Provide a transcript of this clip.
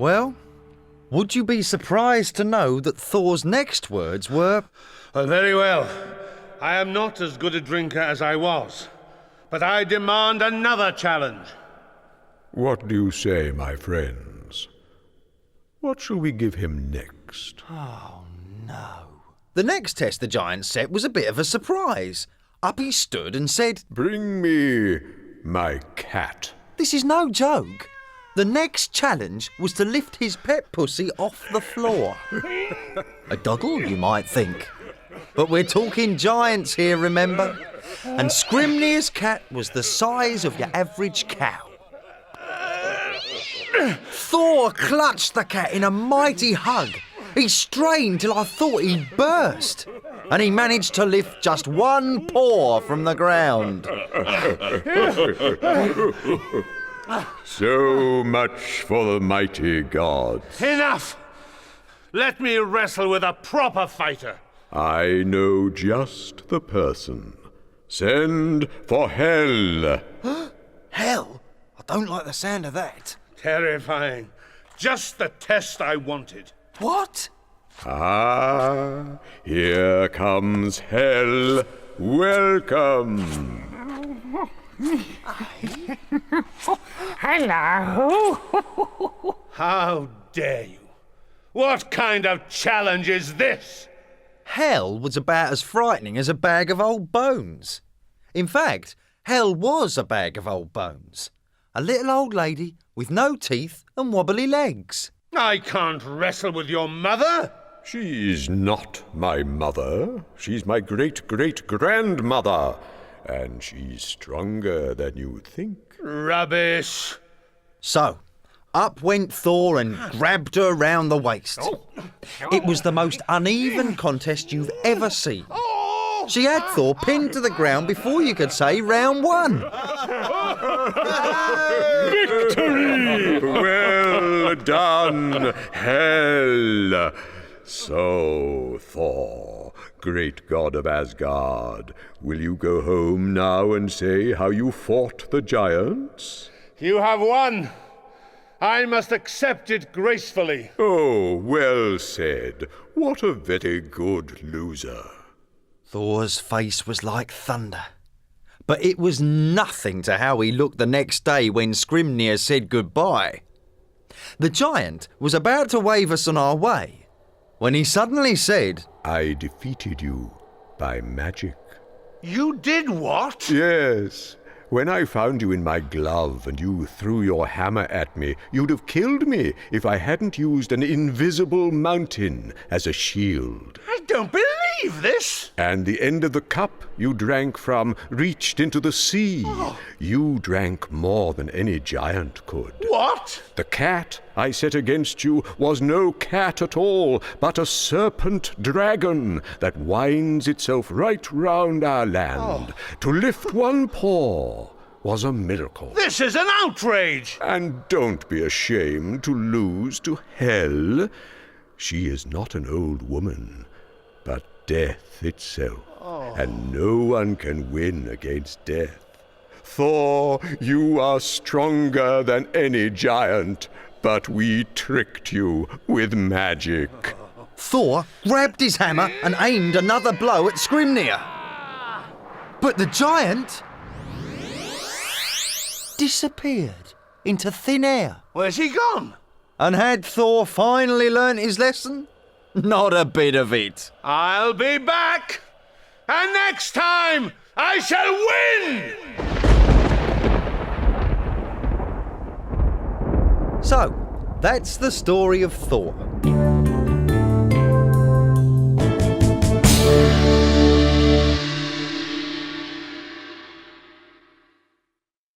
Well, would you be surprised to know that Thor's next words were... Very well. I am not as good a drinker as I was, but I demand another challenge. What do you say, my friends? What shall we give him next? Oh, no. The next test the giant set was a bit of a surprise. Up he stood and said, Bring me my cat. This is no joke. The next challenge was to lift his pet pussy off the floor. A doddle, you might think. But we're talking giants here, remember? And Scrimnir's cat was the size of your average cow. Thor clutched the cat in a mighty hug. He strained till I thought he'd burst. And he managed to lift just one paw from the ground. So much for the mighty gods. Enough! Let me wrestle with a proper fighter. I know just the person. Send for Hell. Hell? I don't like the sound of that. Terrifying. Just the test I wanted. What? Ah, here comes Hell. Welcome. Hello. How dare you? What kind of challenge is this? Hell was about as frightening as a bag of old bones. In fact, Hell was a bag of old bones. A little old lady with no teeth and wobbly legs. I can't wrestle with your mother. She's not my mother. She's my great-great-grandmother. And she's stronger than you think. Rubbish. So, up went Thor and grabbed her round the waist. It was the most uneven contest you've ever seen. She had Thor pinned to the ground before you could say round one. Victory! Well done, Hell! So, Thor, great god of Asgard, will you go home now and say how you fought the giants? You have won. I must accept it gracefully. Oh, well said. What a very good loser. Thor's face was like thunder. But it was nothing to how he looked the next day when Scrimnir said goodbye. The giant was about to wave us on our way when he suddenly said, I defeated you by magic. You did what? Yes. When I found you in my glove and you threw your hammer at me, you'd have killed me if I hadn't used an invisible mountain as a shield. I don't believe this. And the end of the cup you drank from reached into the sea. You drank more than any giant could. What? The cat I set against you was no cat at all, but a serpent dragon that winds itself right round our land. To lift one paw was a miracle. This is an outrage. And don't be ashamed to lose to Hell. She is not an old woman, but death itself. And no one can win against death. Thor, you are stronger than any giant, but we tricked you with magic. Thor grabbed his hammer and aimed another blow at Scrimnir. But the giant disappeared into thin air. Where's he gone? And had Thor finally learnt his lesson? Not a bit of it. I'll be back. And next time, I shall win! So, that's the story of Thor.